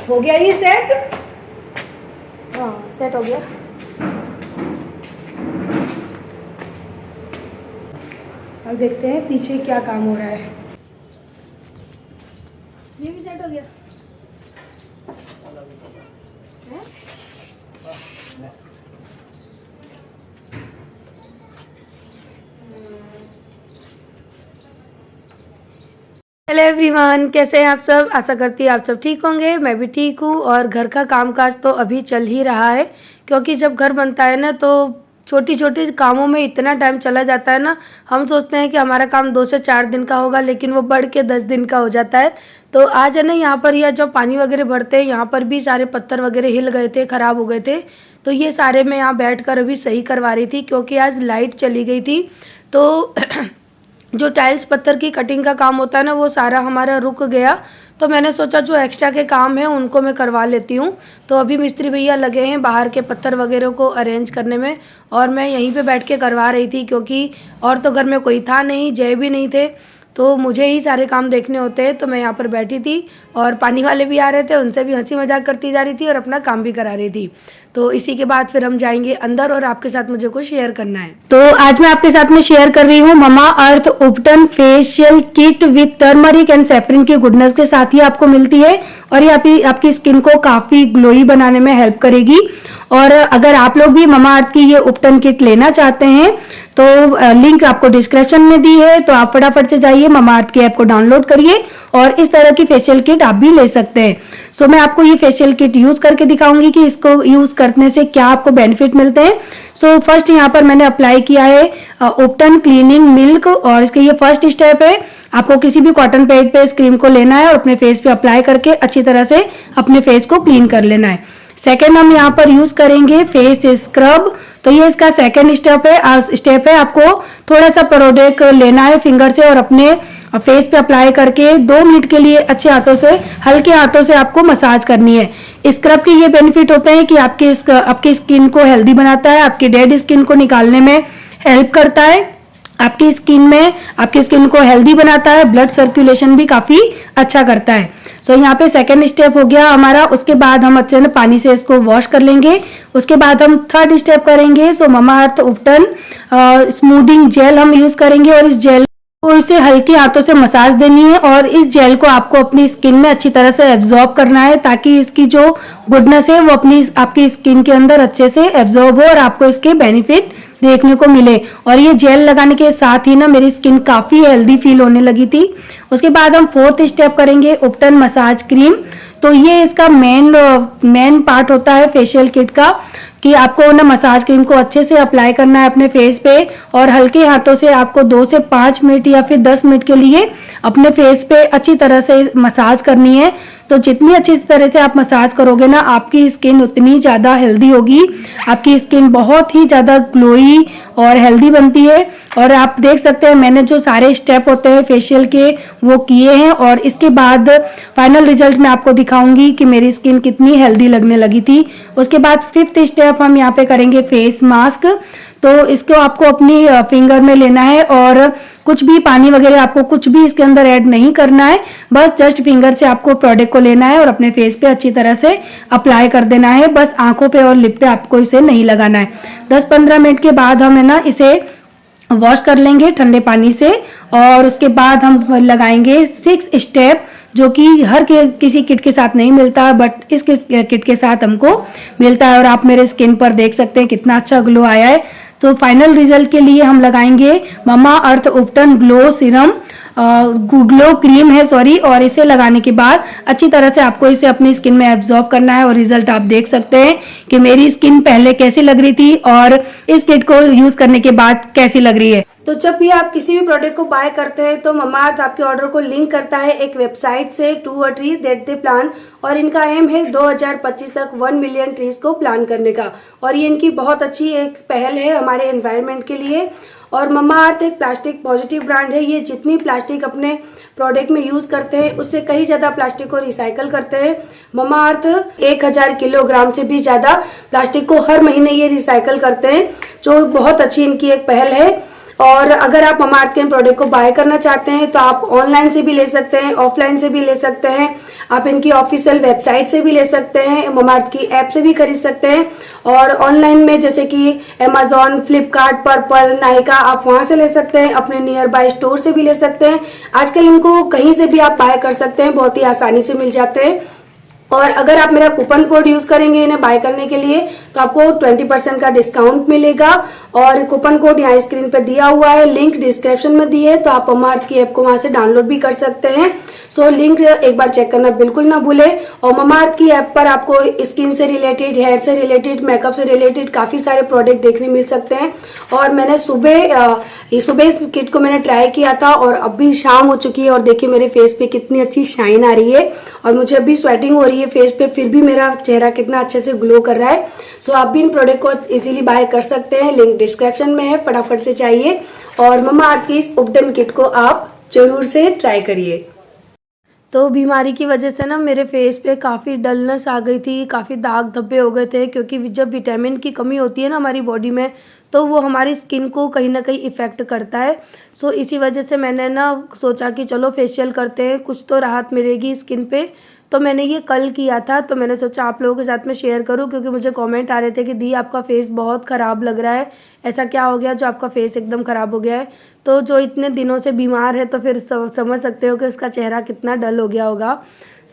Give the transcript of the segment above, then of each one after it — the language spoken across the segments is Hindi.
हो गया ये सेट? हाँ सेट हो गया। अब देखते हैं पीछे क्या काम हो रहा है। ये भी सेट हो गया। हेलो एवरीवन, कैसे हैं आप सब? आशा करती है आप सब ठीक होंगे। मैं भी ठीक हूँ। और घर का कामकाज तो अभी चल ही रहा है, क्योंकि जब घर बनता है ना तो छोटी छोटी कामों में इतना टाइम चला जाता है ना। हम सोचते हैं कि हमारा काम 2 से 4 दिन का होगा, लेकिन वो बढ़ के 10 दिन का हो जाता है। तो आज है ना, यहाँ पर यह जो पानी वगैरह भरते हैं, यहाँ पर भी सारे पत्थर वगैरह हिल गए थे, ख़राब हो गए थे। तो ये सारे मैं यहाँ बैठ कर अभी सही करवा रही थी, क्योंकि आज लाइट चली गई थी। तो जो टाइल्स पत्थर की कटिंग का काम होता है ना, वो सारा हमारा रुक गया। तो मैंने सोचा जो एक्स्ट्रा के काम है उनको मैं करवा लेती हूँ। तो अभी मिस्त्री भैया लगे हैं बाहर के पत्थर वगैरह को अरेंज करने में, और मैं यहीं पे बैठ के करवा रही थी, क्योंकि और तो घर में कोई था नहीं, जय भी नहीं थे, तो मुझे ही सारे काम देखने होते हैं। तो मैं यहाँ पर बैठी थी और पानी वाले भी आ रहे थे, उनसे भी हंसी मजाक करती जा रही थी और अपना काम भी करा रही थी। तो इसी के बाद फिर हम जाएंगे अंदर और आपके साथ मुझे कुछ शेयर करना है। तो आज मैं आपके साथ में शेयर कर रही हूँ Mamaearth ubtan facial kit with turmeric and saffron की गुडनेस के साथ ही आपको मिलती है, और ये आपकी स्किन को काफी ग्लोई बनाने में हेल्प करेगी। और अगर आप लोग भी ममा अर्थ की ये उपटन किट लेना चाहते हैं तो लिंक आपको डिस्क्रिप्शन में दी है, तो आप फटाफट से जाइए ममा अर्थ की ऐप को डाउनलोड करिए और इस तरह की फेशियल किट आप भी ले सकते हैं। सो मैं आपको ये फेशियल किट यूज करके दिखाऊंगी कि इसको यूज करने से क्या आपको बेनिफिट मिलते हैं। सो फर्स्ट यहाँ पर मैंने अप्लाई किया है उपटन क्लीनिंग मिल्क, और इसके ये फर्स्ट स्टेप है। आपको किसी भी कॉटन पैड पे इस क्रीम को लेना है और अपने फेस पे अप्लाई करके अच्छी तरह से अपने फेस को क्लीन कर लेना है। सेकेंड हम यहाँ पर यूज करेंगे फेस स्क्रब। तो ये इसका सेकेंड स्टेप है। आपको थोड़ा सा प्रोडक्ट लेना है फिंगर से और अपने फेस पे अप्लाई करके 2 मिनट के लिए अच्छे हाथों से, हल्के हाथों से आपको मसाज करनी है। स्क्रब के ये बेनिफिट होते हैं कि आपकी स्किन को हेल्दी बनाता है, आपकी डेड स्किन को निकालने में हेल्प करता है, आपकी स्किन को हेल्दी बनाता है, ब्लड सर्कुलेशन भी काफी अच्छा करता है। सो यहाँ पे सेकंड स्टेप हो गया हमारा। उसके बाद हम अच्छे से पानी से इसको वॉश कर लेंगे। उसके बाद हम थर्ड स्टेप करेंगे। सो ममा अर्थ उपटन स्मूथिंग जेल हम यूज करेंगे, और इस जेल को इसे हल्के हाथों से मसाज देनी है, और इस जेल को आपको अपनी स्किन में अच्छी तरह से एब्जॉर्ब करना है, ताकि इसकी जो गुडनेस है वो आपकी स्किन के अंदर अच्छे से एब्जॉर्ब हो और आपको इसके बेनिफिट देखने को मिले। और ये जेल लगाने के साथ ही ना मेरी स्किन काफी हेल्दी फील होने लगी थी। उसके बाद हम फोर्थ स्टेप करेंगे उपटन मसाज क्रीम। तो ये इसका मेन पार्ट होता है फेशियल किट का, कि आपको ना मसाज क्रीम को अच्छे से अप्लाई करना है अपने फेस पे, और हल्के हाथों से आपको 2 से 5 मिनट या फिर 10 मिनट के लिए अपने फेस पे अच्छी तरह से मसाज करनी है। तो जितनी अच्छी तरह से आप मसाज करोगे ना, आपकी स्किन उतनी ज़्यादा हेल्दी होगी। आपकी स्किन बहुत ही ज़्यादा ग्लोई और हेल्दी बनती है। और आप देख सकते हैं मैंने जो सारे स्टेप होते हैं फेशियल के वो किए हैं, और इसके बाद फाइनल रिजल्ट मैं आपको दिखाऊंगी कि मेरी स्किन कितनी हेल्दी लगने लगी थी। उसके बाद फिफ्थ स्टेप हम यहाँ पे करेंगे फेस मास्क। तो इसको आपको अपनी फिंगर में लेना है, और कुछ भी पानी वगैरह आपको कुछ भी इसके अंदर ऐड नहीं करना है। बस जस्ट फिंगर से आपको प्रोडक्ट को लेना है और अपने फेस पे अच्छी तरह से अप्लाई कर देना है। बस आंखों पे और लिप पे आपको इसे नहीं लगाना है। 10-15 मिनट के बाद हम है ना इसे वॉश कर लेंगे ठंडे पानी से, और उसके बाद हम लगाएंगे 6 स्टेप, जो कि हर किसी किट के साथ नहीं मिलता, बट इस किट के साथ हमको मिलता है। और आप मेरे स्किन पर देख सकते हैं कितना अच्छा ग्लो आया है। तो फाइनल रिजल्ट के लिए हम लगाएंगे ममा अर्थ उपटन ग्लो सीरम, ग्लो क्रीम है सॉरी, और इसे लगाने के बाद अच्छी तरह से आपको इसे अपनी स्किन में एब्जॉर्ब करना है। और रिजल्ट आप देख सकते हैं कि मेरी स्किन पहले कैसी लग रही थी और इस किट को यूज करने के बाद कैसी लग रही है। तो जब भी आप किसी भी प्रोडक्ट को बाय करते हैं तो ममा अर्थ आपके ऑर्डर को लिंक करता है एक वेबसाइट से, to a tree that they plan, और इनका एम है 2025 तक 1 मिलियन ट्रीज को प्लान करने का। और ये इनकी बहुत अच्छी एक पहल है हमारे एनवायरनमेंट के लिए। और ममा अर्थ एक प्लास्टिक पॉजिटिव ब्रांड है। ये जितनी प्लास्टिक अपने प्रोडक्ट में यूज करते हैं उससे कहीं ज्यादा प्लास्टिक को रिसाइकल करते हैं। ममा अर्थ 1000 किलोग्राम से भी ज्यादा प्लास्टिक को हर महीने ये रिसाइकल करते हैं, जो बहुत अच्छी इनकी एक पहल है। और अगर आप ममाअर्थ के प्रोडक्ट को बाय करना चाहते हैं तो आप ऑनलाइन से भी ले सकते हैं, ऑफलाइन से भी ले सकते हैं, आप इनकी ऑफिशियल वेबसाइट से भी ले सकते हैं, ममाअर्थ की ऐप से भी खरीद सकते हैं। और ऑनलाइन में जैसे कि अमेजॉन, फ्लिपकार्ट, पर्पल, नायका, आप वहां से ले सकते हैं, अपने नियर बाय स्टोर से भी ले सकते हैं। आजकल इनको कहीं से भी आप बाय कर सकते हैं, बहुत ही आसानी से मिल जाते हैं। और अगर आप मेरा कूपन कोड यूज करेंगे इन्हें बाय करने के लिए तो आपको 20% का डिस्काउंट मिलेगा। और कूपन कोड यहाँ स्क्रीन पे दिया हुआ है, लिंक डिस्क्रिप्शन में दी है, तो आप ममाअर्थ की ऐप को वहां से डाउनलोड भी कर सकते हैं। तो लिंक एक बार चेक करना बिल्कुल ना भूले। और ममाअर्थ की ऐप पर आपको स्किन से रिलेटेड, हेयर से रिलेटेड, मेकअप से रिलेटेड काफी सारे प्रोडक्ट देखने मिल सकते हैं। और मैंने सुबह इस किट को मैंने ट्राई किया था और अभी शाम हो चुकी है और देखिए मेरे फेस पे कितनी अच्छी शाइन आ रही है और मुझे अभी स्वेटिंग हो रही है फेस पे, फिर भी मेरा चेहरा कितना अच्छे से ग्लो कर रहा है। सो आप भी इन प्रोडक्ट को इजीली बाय कर सकते हैं, लिंक डिस्क्रिप्शन में है, फटाफट से चाहिए। और ममाअर्थ की इस उपटन किट को आप जरूर से ट्राई करिए। तो बीमारी की वजह से ना मेरे फेस पे काफ़ी डलनेस आ गई थी, काफ़ी दाग धब्बे हो गए थे, क्योंकि जब विटामिन की कमी होती है ना हमारी बॉडी में तो वो हमारी स्किन को कहीं ना कहीं इफ़ेक्ट करता है। सो इसी वजह से मैंने ना सोचा कि चलो फेशियल करते हैं, कुछ तो राहत मिलेगी स्किन पे। तो मैंने ये कल किया था, तो मैंने सोचा आप लोगों के साथ में शेयर करूं, क्योंकि मुझे कमेंट आ रहे थे कि दी आपका फेस बहुत ख़राब लग रहा है, ऐसा क्या हो गया जो आपका फेस एकदम ख़राब हो गया है। तो जो इतने दिनों से बीमार है तो फिर समझ सकते हो कि उसका चेहरा कितना डल हो गया होगा।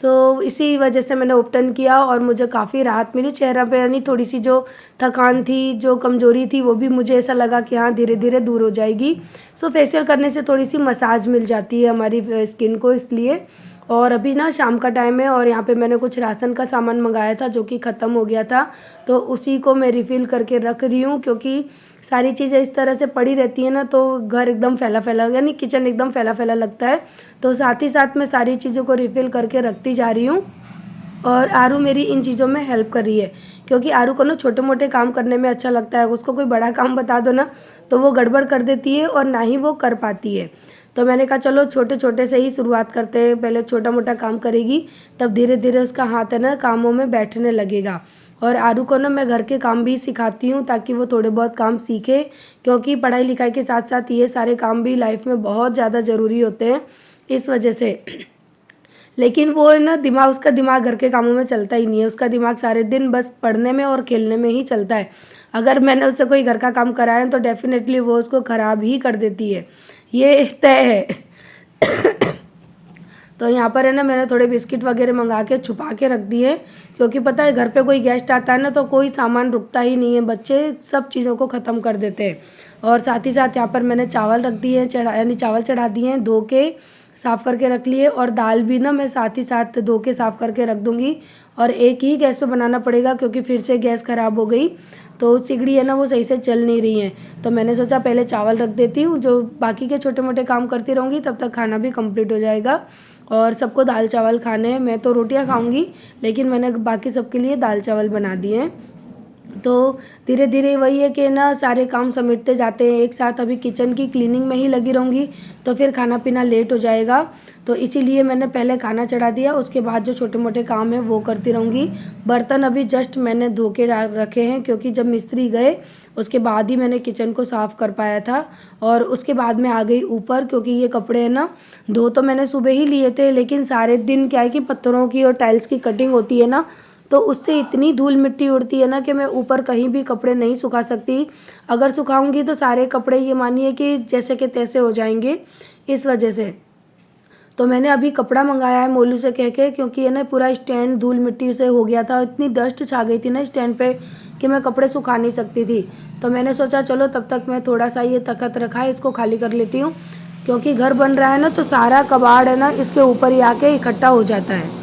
सो इसी वजह से मैंने उपटन किया और मुझे काफ़ी राहत मिली चेहरा पे, यानी थोड़ी सी जो थकान थी, जो कमज़ोरी थी, वो भी मुझे ऐसा लगा कि हाँ धीरे धीरे दूर हो जाएगी। सो फेशियल करने से थोड़ी सी मसाज मिल जाती है हमारी स्किन को, इसलिए। और अभी ना शाम का टाइम है और यहाँ पे मैंने कुछ राशन का सामान मंगाया था जो कि ख़त्म हो गया था, तो उसी को मैं रिफ़िल करके रख रही हूँ, क्योंकि सारी चीज़ें इस तरह से पड़ी रहती है ना तो घर एकदम फैला फैला, यानी किचन एकदम फैला फैला लगता है। तो साथ ही साथ मैं सारी चीज़ों को रिफ़िल करके रखती जा रही हूँ। और आरू मेरी इन चीज़ों में हेल्प कर रही है, क्योंकि आरू को ना छोटे मोटे काम करने में अच्छा लगता है। उसको कोई बड़ा काम बता दो ना तो वो गड़बड़ कर देती है और ना ही वो कर पाती है। तो मैंने कहा चलो छोटे छोटे से ही शुरुआत करते हैं, पहले छोटा मोटा काम करेगी तब धीरे धीरे उसका हाथ है ना कामों में बैठने लगेगा। और आरू को ना मैं घर के काम भी सिखाती हूँ ताकि वो थोड़े बहुत काम सीखे, क्योंकि पढ़ाई लिखाई के साथ साथ ये सारे काम भी लाइफ में बहुत ज़्यादा ज़रूरी होते हैं, इस वजह से। लेकिन वो ना उसका दिमाग घर के कामों में चलता ही नहीं है, उसका दिमाग सारे दिन बस पढ़ने में और खेलने में ही चलता है। अगर मैंने उससे कोई घर का काम कराया तो डेफिनेटली वो उसको ख़राब ही कर देती है, ये तय है। तो यहाँ पर है ना मैंने थोड़े बिस्किट वगैरह मंगा के छुपा के रख दिए, क्योंकि पता है घर पे कोई गेस्ट आता है ना तो कोई सामान रुकता ही नहीं है, बच्चे सब चीज़ों को ख़त्म कर देते हैं। और साथ ही साथ यहाँ पर मैंने चावल रख दिए यानी चावल चढ़ा दिए हैं, धो के साफ़ करके रख लिए। और दाल भी ना मैं साथ ही साथ धो के साफ़ करके रख दूँगी। और एक ही गैस पे बनाना पड़ेगा, क्योंकि फिर से गैस ख़राब हो गई तो सिगड़ी है ना वो सही से चल नहीं रही है। तो मैंने सोचा पहले चावल रख देती हूँ, जो बाकी के छोटे मोटे काम करती रहूँगी तब तक खाना भी कंप्लीट हो जाएगा। और सबको दाल चावल खाने हैं, मैं तो रोटियां खाऊंगी लेकिन मैंने बाकी सबके लिए दाल चावल बना दिए हैं। तो धीरे धीरे वही है कि ना सारे काम समेटते जाते हैं एक साथ। अभी किचन की क्लीनिंग में ही लगी रहूँगी तो फिर खाना पीना लेट हो जाएगा, तो इसीलिए मैंने पहले खाना चढ़ा दिया, उसके बाद जो छोटे मोटे काम है वो करती रहूँगी। बर्तन अभी जस्ट मैंने धो के रखे हैं, क्योंकि जब मिस्त्री गए उसके बाद ही मैंने किचन को साफ़ कर पाया था। और उसके बाद मैं आ गई ऊपर, क्योंकि ये कपड़े हैं ना धो तो मैंने सुबह ही लिए थे, लेकिन सारे दिन क्या है कि पत्थरों की और टाइल्स की कटिंग होती है ना तो उससे इतनी धूल मिट्टी उड़ती है ना कि मैं ऊपर कहीं भी कपड़े नहीं सुखा सकती। अगर सुखाऊंगी तो सारे कपड़े ये मानिए कि जैसे के तैसे हो जाएंगे, इस वजह से। तो मैंने अभी कपड़ा मंगाया है मोलू से कह के, क्योंकि ये ना पूरा स्टैंड धूल मिट्टी से हो गया था, इतनी डस्ट छा गई थी ना स्टैंड पे कि मैं कपड़े सुखा नहीं सकती थी। तो मैंने सोचा चलो तब तक मैं थोड़ा सा ये तखत रखा है इसको खाली कर लेती हूँ, क्योंकि घर बन रहा है ना तो सारा कबाड़ है ना इसके ऊपर ही आके इकट्ठा हो जाता है।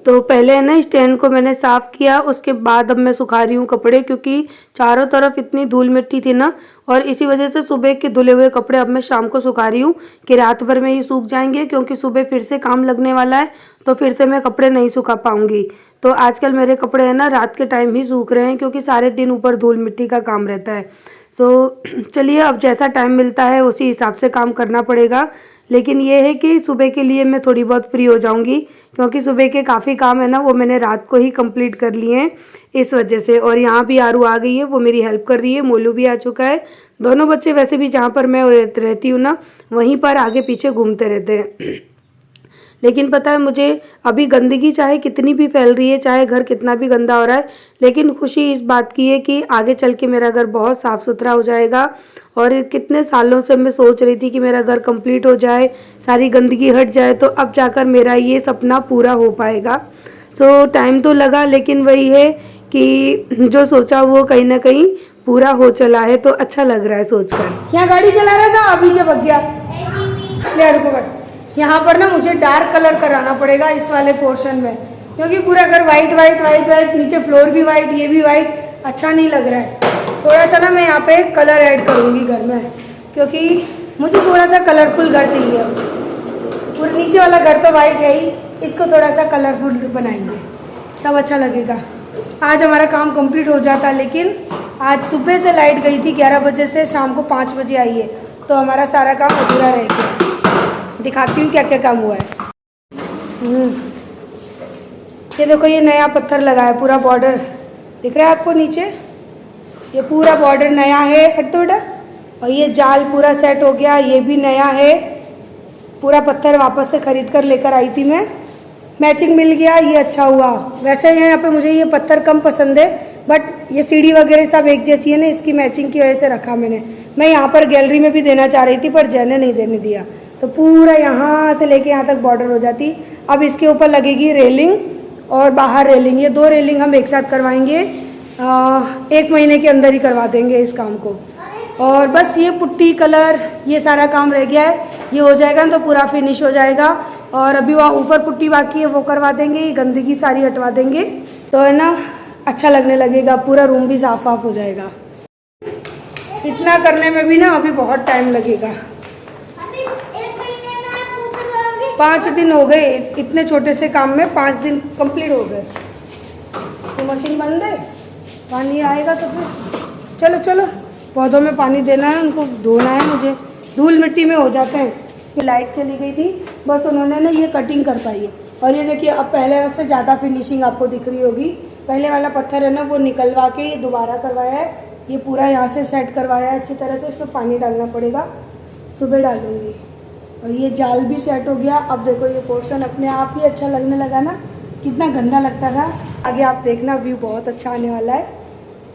तो पहले है ना स्टैंड को मैंने साफ़ किया, उसके बाद अब मैं सुखा रही हूँ कपड़े, क्योंकि चारों तरफ इतनी धूल मिट्टी थी ना, और इसी वजह से सुबह के धुले हुए कपड़े अब मैं शाम को सुखा रही हूँ कि रात भर में ये सूख जाएंगे, क्योंकि सुबह फिर से काम लगने वाला है तो फिर से मैं कपड़े नहीं सुखा पाऊँगी। तो आजकल मेरे कपड़े है ना रात के टाइम ही सूख रहे हैं, क्योंकि सारे दिन ऊपर धूल मिट्टी का काम रहता है। सो चलिए, अब जैसा टाइम मिलता है उसी हिसाब से काम करना पड़ेगा। लेकिन ये है कि सुबह के लिए मैं थोड़ी बहुत फ्री हो जाऊंगी, क्योंकि सुबह के काफ़ी काम है ना वो मैंने रात को ही कंप्लीट कर लिए हैं इस वजह से। और यहाँ भी आरू आ गई है, वो मेरी हेल्प कर रही है। मोलू भी आ चुका है। दोनों बच्चे वैसे भी जहाँ पर मैं रहती हूँ ना, वहीं पर आगे पीछे घूमते रहते हैं। लेकिन पता है मुझे, अभी गंदगी चाहे कितनी भी फैल रही है, चाहे घर कितना भी गंदा हो रहा है, लेकिन खुशी इस बात की है कि आगे चल के मेरा घर बहुत साफ़ सुथरा हो जाएगा। और कितने सालों से मैं सोच रही थी कि मेरा घर कंप्लीट हो जाए, सारी गंदगी हट जाए, तो अब जाकर मेरा ये सपना पूरा हो पाएगा। सो टाइम तो लगा, लेकिन वही है कि जो सोचा वो कहीं ना कहीं पूरा हो चला है, तो अच्छा लग रहा है सोचकर। यहाँ गाड़ी चला रहा था, अभी जब गया ले रुको। यहाँ पर ना मुझे डार्क कलर कराना पड़ेगा इस वाले पोर्शन में, क्योंकि पूरा घर वाइट वाइट वाइट वाइट, नीचे फ्लोर भी वाइट, ये भी वाइट, अच्छा नहीं लग रहा है। थोड़ा सा ना मैं यहाँ पे कलर ऐड करूँगी घर में, क्योंकि मुझे थोड़ा सा कलरफुल घर चाहिए। पूरा नीचे वाला घर तो वाइट है ही, इसको थोड़ा सा कलरफुल बनाएंगे तब अच्छा लगेगा। आज हमारा काम कंप्लीट हो जाता, लेकिन आज सुबह से लाइट गई थी 11 बजे से शाम को 5 बजे आई है, तो हमारा सारा काम अधूरा रह गया। दिखाती हूँ क्या क्या काम हुआ है। ये देखो, ये नया पत्थर लगा है, पूरा बॉर्डर दिख रहा है आपको नीचे, ये पूरा बॉर्डर नया है। हट तो बेटा। और ये जाल पूरा सेट हो गया, ये भी नया है। पूरा पत्थर वापस से खरीद कर लेकर आई थी मैं, मैचिंग मिल गया, ये अच्छा हुआ। वैसे यहाँ पे मुझे ये पत्थर कम पसंद है, बट ये सीढ़ी वगैरह सब एक जैसी है ना, इसकी मैचिंग की वजह से रखा मैंने। मैं यहाँ पर गैलरी में भी देना चाह रही थी, पर जय ने नहीं देने दिया, तो पूरा यहाँ से लेके यहाँ तक बॉर्डर हो जाती। अब इसके ऊपर लगेगी रेलिंग और बाहर रेलिंग, ये 2 रेलिंग हम एक साथ करवाएंगे। 1 महीने के अंदर ही करवा देंगे इस काम को। और बस ये पुट्टी कलर ये सारा काम रह गया है, ये हो जाएगा तो पूरा फिनिश हो जाएगा। और अभी वहाँ ऊपर पुट्टी बाकी है, वो करवा देंगे, ये गंदगी सारी हटवा देंगे, तो है ना अच्छा लगने लगेगा, पूरा रूम भी साफ साफ हो जाएगा। इतना करने में भी ना अभी बहुत टाइम लगेगा। 5 दिन हो गए इतने छोटे से काम में, 5 दिन कंप्लीट हो गए। तो मशीन बंद है, पानी आएगा तो फिर चलो चलो, पौधों में पानी देना है, उनको धोना है मुझे, धूल मिट्टी में हो जाते हैं। फिर लाइट चली गई थी, बस उन्होंने ना ये कटिंग कर पाई है। और ये देखिए, अब पहले से ज़्यादा फिनिशिंग आपको दिख रही होगी। पहले वाला पत्थर है ना वो निकलवा के ये दोबारा करवाया है, ये पूरा यहाँ से सेट करवाया है अच्छी तरह से। इसमें पानी डालना पड़ेगा, सुबह डालूंगी। और ये जाल भी सेट हो गया। अब देखो ये पोर्शन अपने आप ही अच्छा लगने लगा ना, कितना गंदा लगता था। आगे आप देखना, व्यू बहुत अच्छा आने वाला है।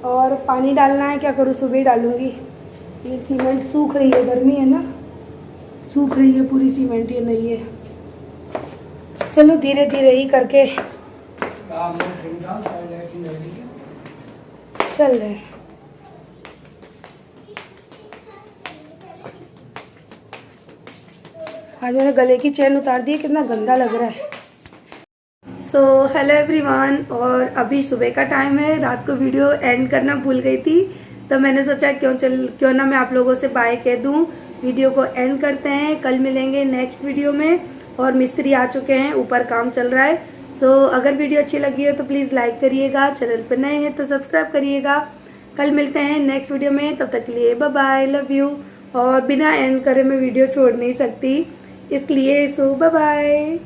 और पानी डालना है, क्या करूँ, सुबह ही डालूंगी। ये सीमेंट सूख रही है, गर्मी है ना, सूख रही है पूरी सीमेंट, ये नहीं है। चलो धीरे धीरे ही करके चल रहे हैं। आज मैंने गले की चेन उतार दी, कितना गंदा लग रहा है। सो हेलो एवरीवन, और अभी सुबह का टाइम है। रात को वीडियो एंड करना भूल गई थी, तो मैंने सोचा क्यों ना मैं आप लोगों से बाय कह दूं। वीडियो को एंड करते हैं, कल मिलेंगे नेक्स्ट वीडियो में। और मिस्त्री आ चुके हैं, ऊपर काम चल रहा है। सो अगर वीडियो अच्छी लगी है तो प्लीज़ लाइक करिएगा, चैनल पर नए हैं तो सब्सक्राइब करिएगा। कल मिलते हैं नेक्स्ट वीडियो में, तब तक के लिए बाय बाय, लव यू। और बिना एंड करे मैं वीडियो छोड़ नहीं सकती, इसलिए सो बाय बाय।